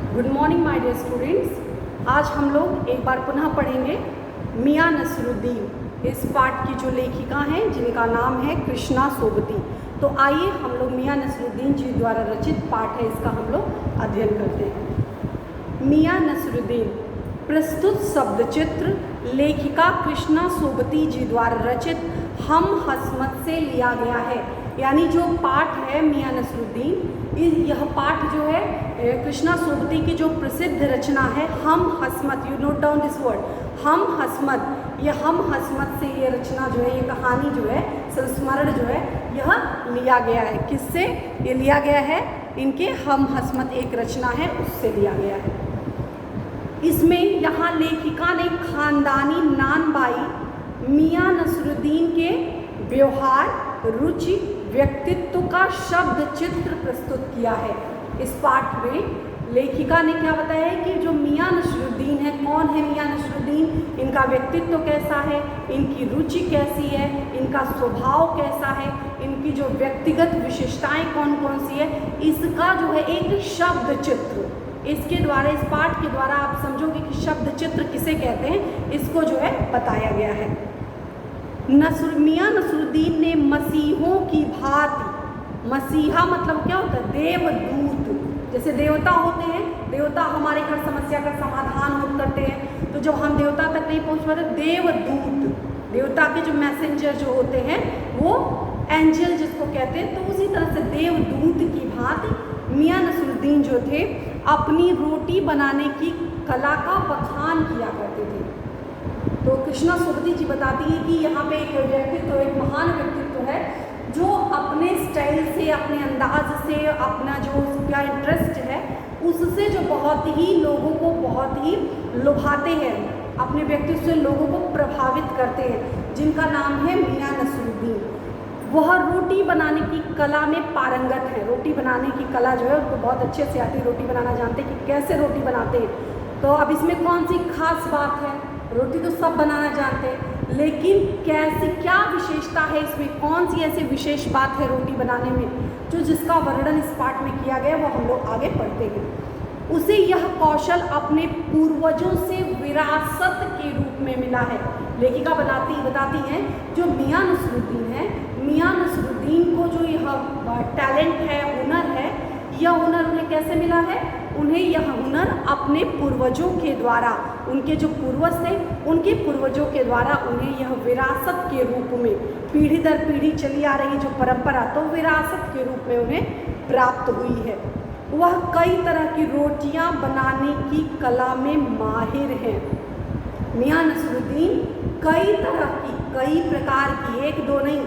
Good morning my dear students. आज हम लोग एक बार पुनः पढ़ेंगे मियां नसरुद्दीन। इस पाठ की जो लेखिका हैं जिनका नाम है कृष्णा सोबती। तो आइए हम लोग मियां नसरुद्दीन जी द्वारा रचित पाठ है इसका हम लोग अध्ययन करते हैं। मियां नसरुद्दीन प्रस्तुत शब्द चित्र लेखिका कृष्णा सोबती जी द्वारा रचित हम हस्मत से लिया गया है। यानी जो पाठ है मियां नसरुद्दीन, यह पाठ जो है कृष्णा सोबती की जो प्रसिद्ध रचना है हम हस्मत, you note down this word, हम हस्मत। यह हम हस्मत से ये रचना जो है, ये कहानी जो है, संस्मरण जो है, यह लिया गया है। किससे ये लिया गया है? इनके हम हस्मत एक रचना है उससे लिया गया है। इसमें यहाँ लेखिका ने खानदानी नानबाई मियां नसरुद्दीन के व्यवहार, रुचि, व्यक्तित्व का शब्द चित्र प्रस्तुत किया है। इस पाठ में लेखिका ने क्या बताया है कि जो मियां नसरुद्दीन है, कौन है मियां नसरुद्दीन, इनका व्यक्तित्व कैसा है, इनकी रुचि कैसी है, इनका स्वभाव कैसा है, इनकी जो व्यक्तिगत विशेषताएं कौन कौन सी है, इसका जो है एक शब्द चित्र, इसके द्वारा, इस पाठ के द्वारा आप समझोगे कि शब्द चित्र किसे कहते हैं, इसको जो है बताया गया है। मियां नसरुद्दीन ने मसीहों की भांति, मसीहा मतलब क्या होता है? देवदूत। जैसे देवता होते हैं, देवता हमारे हर समस्या का समाधान करते हैं, तो जब हम देवता तक नहीं पहुंच पाते, देवदूत, देवता के जो मैसेंजर जो होते हैं वो एंजल जिसको कहते हैं, तो उसी तरह से देवदूत की भांति मियां नसरुद्दीन जो थे अपनी रोटी बनाने की कला का बखान किया करते थे। तो कृष्णा सोबती जी बताती है कि यहाँ पे एक व्यक्तित्व, एक महान व्यक्तित्व है जो अपने स्टाइल से, अपने अंदाज से, अपना जो उसका इंटरेस्ट है उससे जो बहुत ही लोगों को बहुत ही लुभाते हैं, अपने व्यक्तित्व से लोगों को प्रभावित करते हैं, जिनका नाम है मियां नसरुद्दीन। वह रोटी बनाने की कला में पारंगत है। रोटी बनाने की कला जो है उनको बहुत अच्छे से आती है, रोटी बनाना जानते हैं कि कैसे रोटी बनाते हैं। तो अब इसमें कौन सी खास बात है? रोटी तो सब बनाना जानते हैं, लेकिन कैसी, क्या विशेषता है इसमें, कौन सी ऐसी विशेष बात है रोटी बनाने में जो जिसका वर्णन इस पाठ में किया गया, वो हम लोग आगे पढ़ते हैं। उसे यह कौशल अपने पूर्वजों से विरासत के रूप में मिला है। लेखिका बताती हैं जो मियां नसरुद्दीन है, मियां नसरुद्दीन को जो यह टैलेंट है, हुनर है, यह हुनर उन्हें कैसे मिला है? उन्हें यह हुनर अपने पूर्वजों के द्वारा, उनके जो पूर्वज थे उनके पूर्वजों के द्वारा उन्हें यह विरासत के रूप में, पीढ़ी दर पीढ़ी चली आ रही जो परंपरा, तो विरासत के रूप में उन्हें प्राप्त हुई है। वह कई तरह की रोटियां बनाने की कला में माहिर हैं। मियां नसरुद्दीन कई तरह की, कई प्रकार की, एक दो नहीं,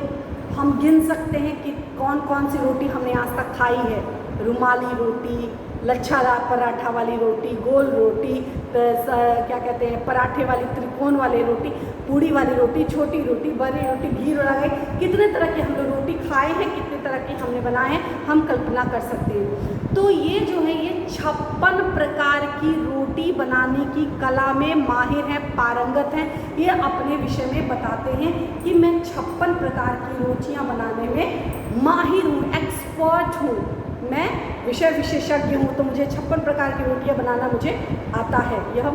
हम गिन सकते हैं कि कौन कौन सी रोटी हमने आज तक खाई है। रुमाली रोटी, लच्छादार पराठा वाली रोटी, गोल रोटी, क्या कहते हैं, पराठे वाली, त्रिकोण वाली रोटी, पूड़ी वाली रोटी, छोटी रोटी, बड़ी रोटी, घी लगाए, कितने तरह के हम लोग रोटी खाए हैं, कितने तरह की हमने बनाए हैं, हम कल्पना कर सकते हैं। तो ये जो है, ये 56 प्रकार की रोटी बनाने की कला में माहिर हैं, पारंगत हैं। ये अपने विषय में बताते हैं कि मैं 56 प्रकार की रोटियां बनाने में माहिर हूँ, एक्सपर्ट हूँ, मैं विषय विशेषज्ञ हूँ, तो मुझे 56 प्रकार की रोटियां बनाना मुझे आता है, यह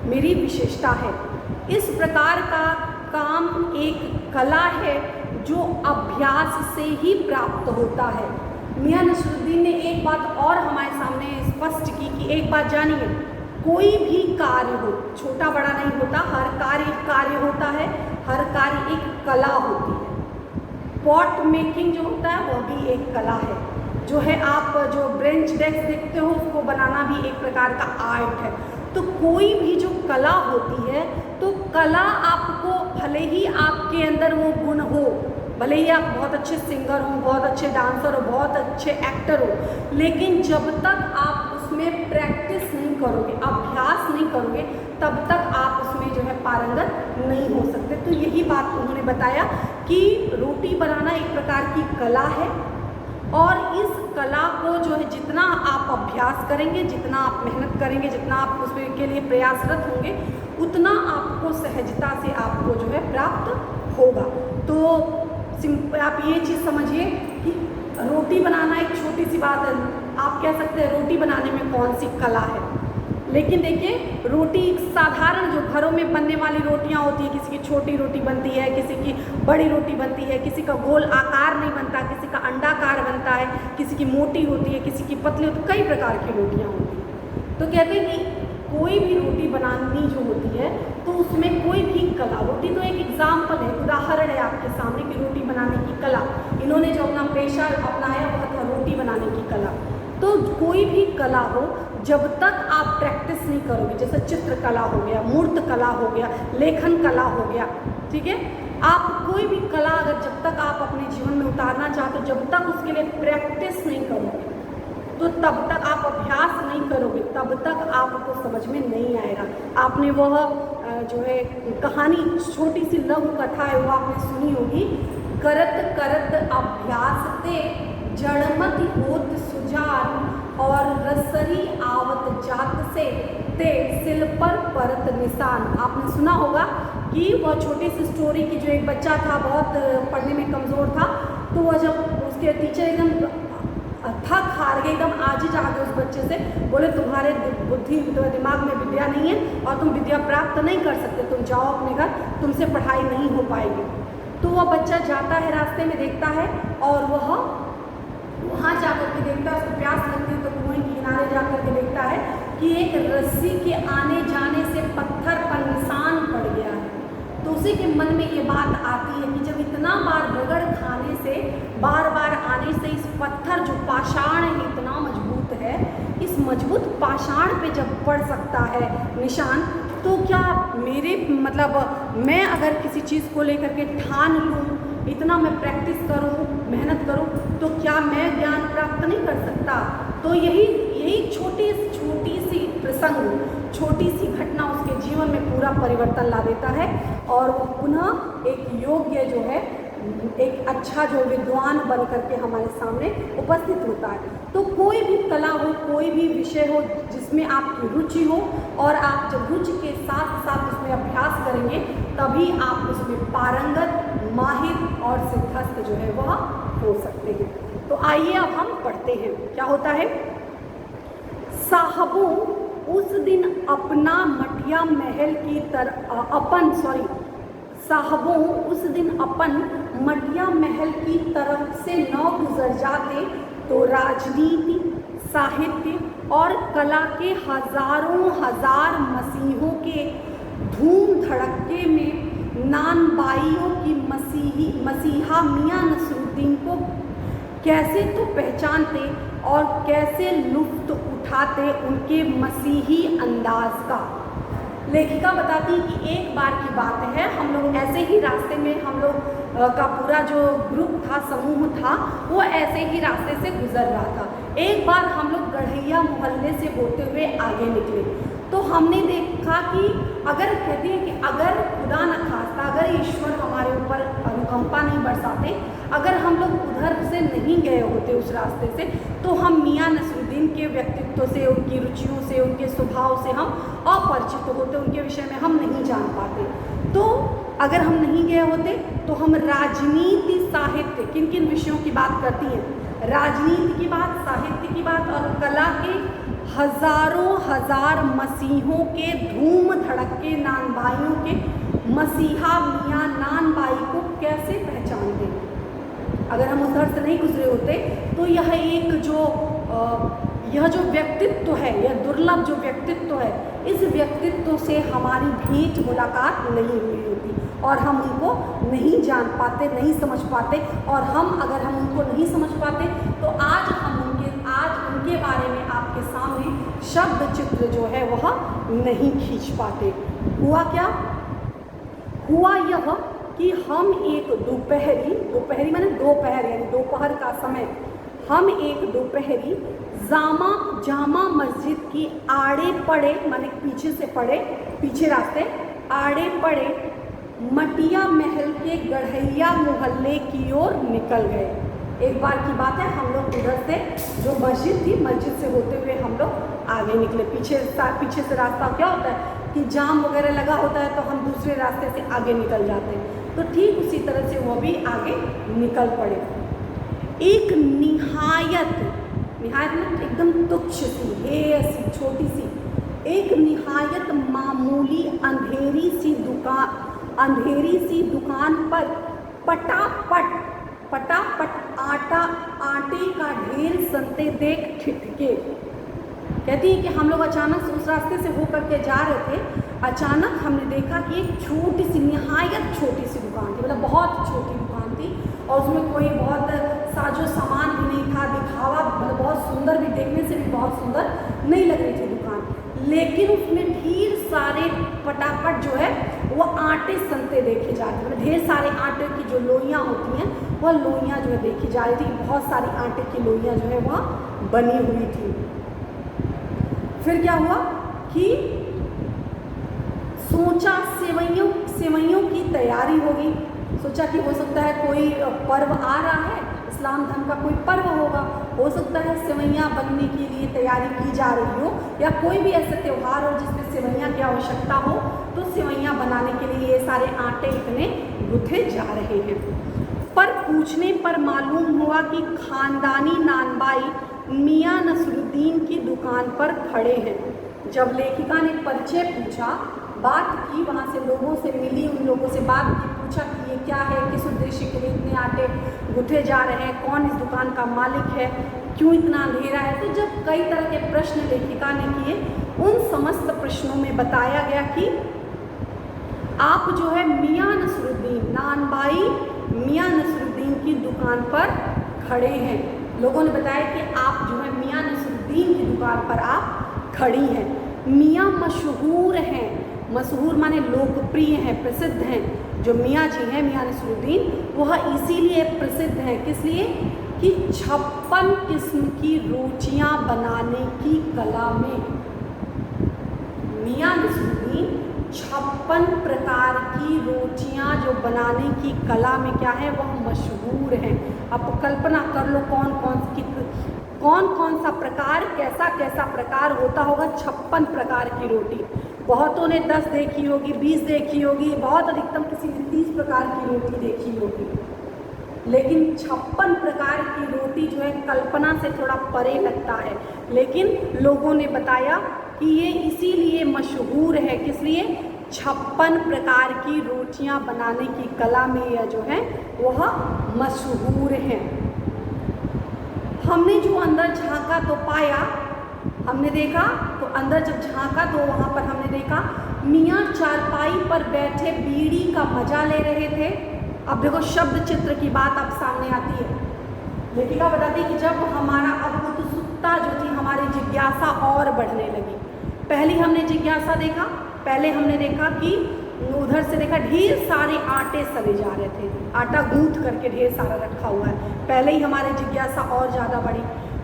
मेरी विशेषता है। इस प्रकार का काम एक कला है जो अभ्यास से ही प्राप्त होता है। मियां नसरुद्दीन ने एक बात और हमारे सामने स्पष्ट की कि एक बात जानिए, कोई भी कार्य हो, छोटा बड़ा नहीं होता, हर कार्य एक कार्य होता है, हर कार्य एक कला होती है। पॉट मेकिंग जो होता है वह भी एक कला है, जो है आप जो ब्रेंच डेस्क देखते हो उसको बनाना भी एक प्रकार का आर्ट है। तो कोई भी जो कला होती है, तो कला आपको, भले ही आपके अंदर वो गुण हो, भले ही आप बहुत अच्छे सिंगर हो, बहुत अच्छे डांसर हो, बहुत अच्छे एक्टर हो, लेकिन जब तक आप उसमें प्रैक्टिस नहीं करोगे, अभ्यास नहीं करोगे, तब तक आप उसमें जो है पारंगत नहीं हो सकते। तो यही बात उन्होंने बताया कि रोटी बनाना एक प्रकार की कला है, और इस कला को जो है जितना आप अभ्यास करेंगे, जितना आप मेहनत करेंगे, जितना आप उसके लिए प्रयासरत होंगे, उतना आपको सहजता से आपको जो है प्राप्त होगा। तो आप ये चीज़ समझिए कि रोटी बनाना एक छोटी सी बात है, आप कह सकते हैं रोटी बनाने में कौन सी कला है, लेकिन देखिए रोटी साधारण जो घरों में बनने वाली रोटियां होती है, किसी की छोटी रोटी बनती है, किसी की बड़ी रोटी बनती है, किसी का गोल आकार नहीं बनता, किसी का अंडाकार बनता है, किसी की मोटी होती है, किसी की पतली होती है, कई प्रकार की रोटियां होती हैं। तो कहते हैं कि कोई भी रोटी बनानी जो होती है तो उसमें कोई भी कला, रोटी तो एक एग्जाम्पल है, उदाहरण है आपके सामने कि रोटी बनाने की कला, इन्होंने जो अपना पेशा अपनाया वह था रोटी बनाने की कला। तो कोई भी कला हो, जब तक आप प्रैक्टिस नहीं करोगे, जैसे चित्रकला हो गया, मूर्त कला हो गया, लेखन कला हो गया, ठीक है, आप कोई भी कला अगर जब तक आप अपने जीवन में उतारना चाहते हो, जब तक उसके लिए प्रैक्टिस नहीं करोगे, तो तब तक आप अभ्यास नहीं करोगे, तब तक आपको समझ में नहीं आएगा। आपने वह जो है कहानी, छोटी सी लघु कथा है, वो आपने सुनी होगी, करत करत अभ्यास ते जड़मत होत सुजान, और रसरी आवत जात से ते सिल पर परत निशान। आपने सुना होगा कि वह छोटी सी स्टोरी की जो एक बच्चा था, बहुत पढ़ने में कमज़ोर था, तो वह जब उसके टीचर एकदम थक हार गए, एकदम आजिज आ गए उस बच्चे से, बोले तुम्हारे बुद्धि दिमाग में विद्या नहीं है और तुम विद्या प्राप्त नहीं कर सकते, तुम जाओ अपने घर, तुमसे पढ़ाई नहीं हो पाएगी। तो वह बच्चा जाता है, रास्ते में देखता है और वह वहाँ जाकर के देखता है, उसको प्यास लगती है, तो कुएं के किनारे जाकर के देखता है कि एक रस्सी के आने जाने से पत्थर पर निशान पड़ गया है। तो उसी के मन में ये बात आती है कि जब इतना बार रगड़ खाने से, बार बार आने से इस पत्थर जो पाषाण है इतना मजबूत है, इस मजबूत पाषाण पे जब पड़ सकता है निशान, तो क्या मेरे मतलब मैं अगर किसी चीज़ को लेकर के ठान लूँ, इतना मैं प्रैक्टिस करूँ, मेहनत करूँ, तो क्या मैं ज्ञान प्राप्त नहीं कर सकता? तो यही छोटी सी प्रसंग, छोटी सी घटना उसके जीवन में पूरा परिवर्तन ला देता है और वो पुनः एक योग्य जो है, एक अच्छा जो विद्वान बन करके हमारे सामने उपस्थित होता है। तो कोई भी कला हो, कोई भी विषय हो जिसमें आपकी रुचि हो, और आप जब रुचि के साथ साथ उसमें अभ्यास करेंगे, तभी आप उसमें पारंगत, माहिर और सिद्धस्थ जो है वह हो सकते हैं। तो आइए अब हम पढ़ते हैं क्या होता है। साहबों उस दिन अपना मटिया महल की साहबों उस दिन अपन मटिया महल की तरफ से न गुजर जाते तो राजनीति, साहित्य और कला के हजारों हजार मसीहों के धूम धड़क्के में नानबाइयों की मसीहा मियां नसरुद्दीन को कैसे तो पहचानते और कैसे लुत्फ उठाते उनके मसीही अंदाज का। लेखिका बताती है कि एक बार की बात है, हम लोग ऐसे ही रास्ते में, हम लोग का पूरा जो ग्रुप था, समूह था, वो ऐसे ही रास्ते से गुजर रहा था। एक बार हम लोग गढ़ैया मोहल्ले से होते हुए आगे निकले, तो हमने देखा कि अगर कहते हैं कि अगर खुदा न खास्ता, अगर ईश्वर हमारे ऊपर अनुकंपा नहीं बरसाते, अगर हम लोग उधर से नहीं गए होते उस रास्ते से, तो हम मियां नसरुद्दीन के व्यक्तित्व से, उनकी रुचियों से, उनके स्वभाव से हम अपरिचित होते, उनके विषय में हम नहीं जान पाते। तो अगर हम नहीं गए होते तो हम राजनीति, साहित्य, किन किन विषयों की बात करती हैं, राजनीति की बात, साहित्य की बात और कला के हजारों हजार मसीहों के धूम धड़के नानबाइयों के मसीहा मियां नानबाई को कैसे पहचानते। अगर हम उधर से नहीं गुजरे होते तो यह जो व्यक्तित्व है, यह दुर्लभ जो व्यक्तित्व है, इस व्यक्तित्व से हमारी भेंट मुलाकात नहीं हुई होती और हम उनको नहीं जान पाते, नहीं समझ पाते। और अगर हम उनको नहीं समझ पाते तो आज उनके बारे में आपके सामने शब्द चित्र जो है वह नहीं खींच पाते। हुआ क्या? हुआ यह कि हम एक दोपहरी माने दोपहर, यानी दोपहर का समय, हम एक दोपहरी जामा मस्जिद की आड़े पड़े, माने पीछे से पड़े, पीछे रास्ते आड़े पड़े मटिया महल के गढ़ैया मोहल्ले की ओर निकल गए। एक बार की बात है, हम लोग उधर से जो मस्जिद थी, मस्जिद से होते हुए हम लोग आगे निकले। पीछे से रास्ता क्या होता है कि जाम वगैरह लगा होता है, तो हम दूसरे रास्ते से आगे निकल जाते हैं। तो ठीक उसी तरह से वो भी आगे निकल पड़े। एक निहायत मतलब एकदम तुच्छ सी, हेयसी, छोटी सी, एक निहायत मामूली अंधेरी सी दुकान पर पटापट आटे का ढेर सनते देख ठिठके। कहती है कि हम लोग अचानक से उस रास्ते से होकर के जा रहे थे, अचानक हमने देखा कि एक छोटी सी, निहायत छोटी सी दुकान थी, मतलब बहुत छोटी दुकान थी, और उसमें कोई बहुत साजो सामान भी नहीं था, दिखावा मतलब बहुत सुंदर भी, देखने से भी बहुत सुंदर नहीं लग रही थी दुकान, लेकिन उसमें ढेर सारे पटापट जो है वो आटे सनते देखे जा रहे थे, मतलब ढेर सारे आटे की जो लोइयाँ होती हैं वह लोइयाँ जो है देखी जा रही थी, बहुत सारी आटे की लोइयाँ जो है वह बनी हुई थी। फिर क्या हुआ कि सोचा सेवइयों की तैयारी होगी, सोचा कि हो सकता है कोई पर्व आ रहा है, इस्लाम धर्म का कोई पर्व होगा, हो सकता है सेवइयाँ बनने के लिए तैयारी की जा रही हो, या कोई भी ऐसा त्यौहार हो जिसमें सेवइयाँ की आवश्यकता हो, तो सेवइयाँ बनाने के लिए ये सारे आटे इतने गूँथे जा रहे हैं। पर पूछने पर मालूम हुआ कि खानदानी नानबाई मियाँ नसरुद्दीन की दुकान पर खड़े हैं। जब लेखिका ने परिचय पूछा, बात की, वहाँ से लोगों से मिली, उन लोगों से बात की, पूछा कि ये क्या है, किस उद्देश्य के लिए इतने आटे गूँथे जा रहे हैं, कौन इस दुकान का मालिक है, क्यों इतना अंधेरा है, तो जब कई तरह के प्रश्न लेखिका ने किए, उन समस्त प्रश्नों में बताया गया कि आप जो है मियाँ नसरुद्दीन, नानबाई मियाँ नसरुद्दीन की दुकान पर खड़े हैं। लोगों ने बताया कि आप जो है मियाँ नसरुद्दीन की दुकान पर आप खड़ी हैं। मियाँ मशहूर हैं, मशहूर माने लोकप्रिय हैं, प्रसिद्ध हैं। जो मियाँ जी हैं, मियाँ नसरुद्दीन, वह इसीलिए प्रसिद्ध हैं, किस लिए कि 56 किस्म की रोटियाँ बनाने की कला में मियाँ नसरुद्दीन 56 प्रकार की रोटियां जो बनाने की कला में क्या है, वह मशहूर हैं। अब कल्पना कर लो कौन सा प्रकार, कैसा प्रकार होता होगा। 56 प्रकार की रोटी, बहुतों ने 10 देखी होगी, 20 देखी होगी, बहुत अधिकतम किसी ने 30 प्रकार की रोटी देखी होगी, लेकिन 56 प्रकार की रोटी जो है कल्पना से थोड़ा परे लगता है। लेकिन लोगों ने बताया कि ये इसीलिए मशहूर है, किस लिए, 56 प्रकार की रोटियां बनाने की कला में यह जो है वह मशहूर है। हमने जो अंदर झांका तो पाया, हमने देखा तो अंदर जब झांका तो वहाँ पर हमने देखा मियाँ चारपाई पर बैठे बीड़ी का मजा ले रहे थे। अब देखो शब्द चित्र की बात अब सामने आती है। लेखिका बताती है कि जब हमारा अब उत्सुकता जो थी, हमारी जिज्ञासा और बढ़ने लगी। पहले हमने देखा कि उधर से देखा ढेर सारे आटे सने जा रहे थे, आटा गूंथ करके ढेर सारा रखा हुआ है। पहले ही हमारी जिज्ञासा और ज़्यादा बढ़ी।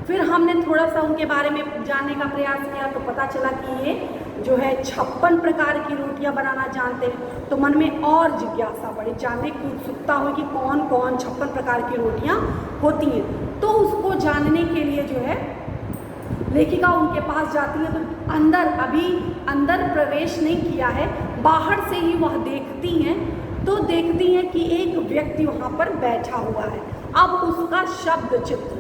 फिर हमने थोड़ा सा उनके बारे में जानने का प्रयास किया तो पता चला कि ये जो है 56 प्रकार की रोटियां बनाना जानते हैं। तो मन में और जिज्ञासा बढ़ी, जानने की उत्सुकता हुई कि कौन 56 प्रकार की रोटियां होती हैं। तो उसको जानने के लिए जो है लेखिका उनके पास जाती है। तो अंदर प्रवेश नहीं किया है, बाहर से ही वह देखती हैं कि एक व्यक्ति वहाँ पर बैठा हुआ है। अब उसका शब्द चित्र,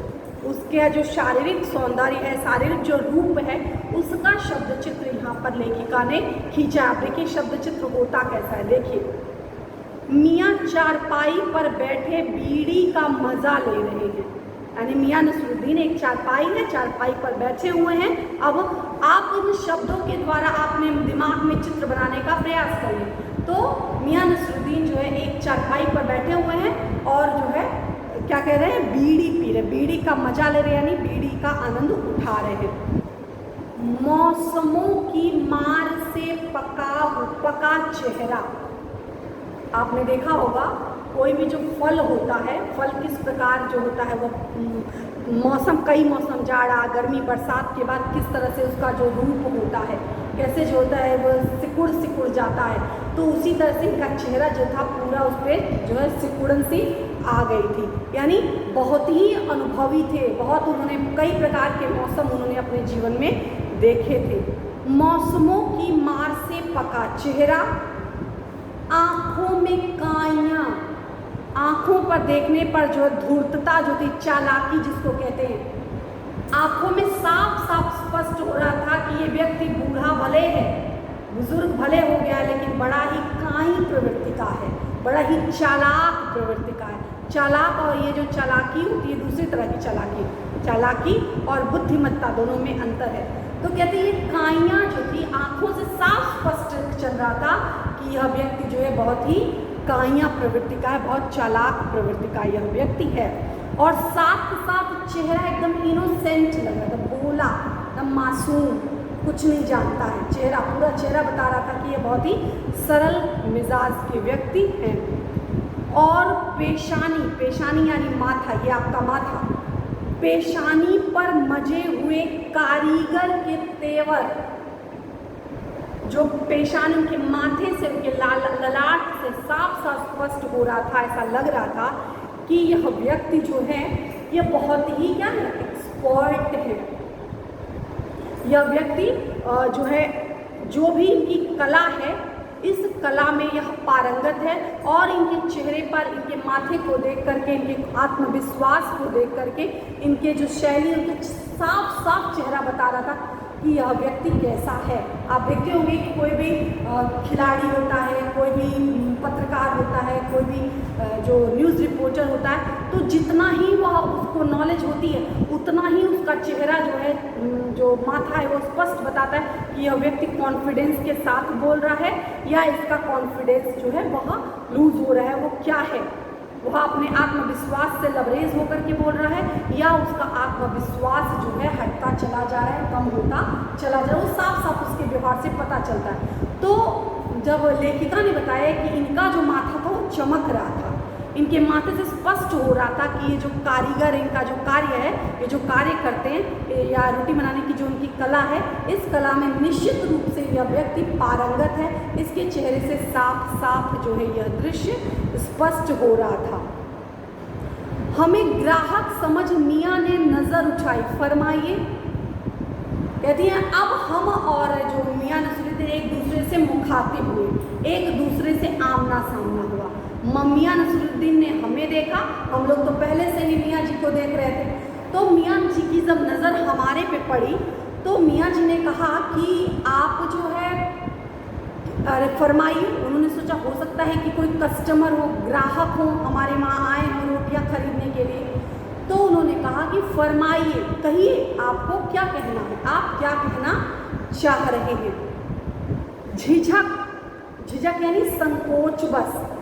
उसका जो शारीरिक सौंदर्य है, शारीरिक जो रूप है, उसका शब्द चित्र यहाँ पर लेखिका ने खींचा। आप देखिए शब्द चित्र होता कैसा है, देखिए। मियाँ चारपाई पर बैठे बीड़ी का मजा ले रहे हैं, यानी मियाँ नसरुद्दीन एक चारपाई है, चारपाई पर बैठे हुए हैं। अब आप इन शब्दों के द्वारा आपने दिमाग में चित्र बनाने का प्रयास करिए। तो मियाँ नसरुद्दीन जो है एक चारपाई पर बैठे हुए हैं और जो है क्या कह रहे हैं, बीड़ी पी रहे, बीड़ी का मजा ले रहे, यानी बीड़ी का आनंद उठा रहे हैं। मौसमों की मार से पका चेहरा, आपने देखा होगा कोई भी जो फल होता है, फल किस प्रकार जो होता है वो मौसम, कई मौसम, जाड़ा, गर्मी, बरसात के बाद किस तरह से उसका जो रूप होता है, कैसे जो होता है वो सिकुड़ जाता है। तो उसी तरह से इनका चेहरा जो था पूरा उस पर जो है सिकुड़न सी आ गई थी, यानी बहुत ही अनुभवी थे, बहुत उन्होंने कई प्रकार के मौसम उन्होंने अपने जीवन में देखे थे। मौसमों की मार से पका चेहरा, आँखों में काइयाँ, आँखों पर देखने पर जो धूर्तता जो थी, चालाकी जिसको कहते हैं, आंखों में साफ साफ स्पष्ट हो रहा था कि ये व्यक्ति बूढ़ा भले है, बुजुर्ग भले हो गया, लेकिन बड़ा ही काई प्रवृत्ति का है, बड़ा ही चालाक प्रवृत्ति का है। चालाक और ये जो चालाकी होती है दूसरी तरह की चालाकी, चालाकी और बुद्धिमत्ता दोनों में अंतर है। तो कहते हैं ये काइयाँ जो थी आंखों से साफ स्पष्ट चल रहा था कि यह व्यक्ति जो है बहुत ही काइयाँ प्रवृत्ति का है, बहुत चालाक प्रवृत्ति का यह व्यक्ति है। और साथ साथ चेहरा एकदम इनोसेंट लग रहा था, भोला, एकदम मासूम, कुछ नहीं जानता है। चेहरा, पूरा चेहरा बता रहा था कि ये बहुत ही सरल मिजाज के व्यक्ति हैं। और पेशानी, पेशानी यानी माथा, ये आपका माथा, पेशानी पर मजे हुए कारीगर के तेवर, जो पेशानी उनके माथे से, उनके ललाट से साफ साफ स्पष्ट हो रहा था, ऐसा लग रहा था कि यह व्यक्ति जो है यह बहुत ही क्या है, एक्सपर्ट है। यह व्यक्ति जो है, जो भी इनकी कला है, इस कला में यह पारंगत है। और इनके चेहरे पर, इनके माथे को देख करके, इनके आत्मविश्वास को देख करके, इनके जो शैली, उनके साफ साफ चेहरा बता रहा था कि यह व्यक्ति कैसा है। आप देखते होंगे कि कोई भी खिलाड़ी होता है, कोई भी पत्रकार होता है, कोई भी जो न्यूज़ रिपोर्टर होता है, तो जितना ही वह उसको नॉलेज होती है उतना ही उसका चेहरा जो है, जो माथा है, वो स्पष्ट बताता है कि यह व्यक्ति कॉन्फिडेंस के साथ बोल रहा है या इसका कॉन्फिडेंस जो है वह लूज हो रहा है, वो क्या है, वह अपने आत्मविश्वास से लबरेज होकर के बोल रहा है या उसका आत्मविश्वास जो है हटता चला जा रहा है, कम होता चला जा रहा है। वो साफ साफ उसके व्यवहार से पता चलता है। तो जब लेखिका ने बताया कि इनका जो माथा था वो चमक रहा था, इनके माथे से स्पष्ट हो रहा था कि ये जो कारीगर, इनका जो कार्य है, ये जो कार्य करते हैं या रोटी बनाने की जो उनकी कला है, इस कला में निश्चित रूप से यह व्यक्ति पारंगत है। इसके चेहरे से साफ साफ जो है यह दृश्य स्पष्ट हो रहा था। हमें ग्राहक समझ मियाँ ने नज़र उठाई, फरमाइए। कहती हैं अब हम और जो मियाँ नसरुद्दीन एक दूसरे से मुखातिब हुए, एक दूसरे से आमना सामना हुआ। मियाँ नसरुद्दीन ने हमें देखा, हम लोग तो पहले से ही मियाँ जी को देख रहे थे। तो मियाँ जी की जब नज़र हमारे पे पड़ी तो मियाँ जी ने कहा कि आप जो है, अरे फरमाइए। उन्होंने सोचा हो सकता है कि कोई कस्टमर हो, ग्राहक हो, हमारे वहाँ आए हों रोटियाँ खरीदने के लिए। तो उन्होंने कहा कि फरमाइए, कहिए आपको क्या कहना है, आप क्या कहना चाह रहे हैं। झिझक, झिझक यानी संकोच, बस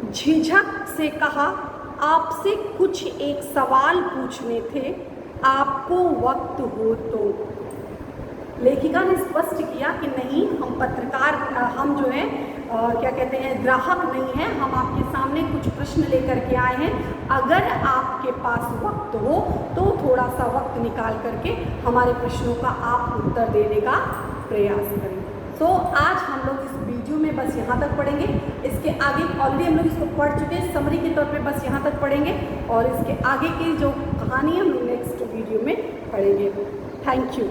झिझक से कहा आपसे कुछ एक सवाल पूछने थे, आपको वक्त हो तो। लेखिका ने स्पष्ट किया कि नहीं, हम पत्रकार, हम जो है क्या कहते हैं, ग्राहक नहीं हैं, हम आपके सामने कुछ प्रश्न लेकर के आए हैं। अगर आपके पास वक्त हो तो थोड़ा सा वक्त निकाल करके हमारे प्रश्नों का आप उत्तर देने का प्रयास करें। तो आज हम लोग इस वीडियो में बस यहाँ तक पढ़ेंगे। इसके आगे ऑलरेडी हम लोग इसको पढ़ चुके हैं, समरी के तौर पे बस यहाँ तक पढ़ेंगे और इसके आगे की जो कहानी हम लोग नेक्स्ट वीडियो में पढ़ेंगे। Thank you.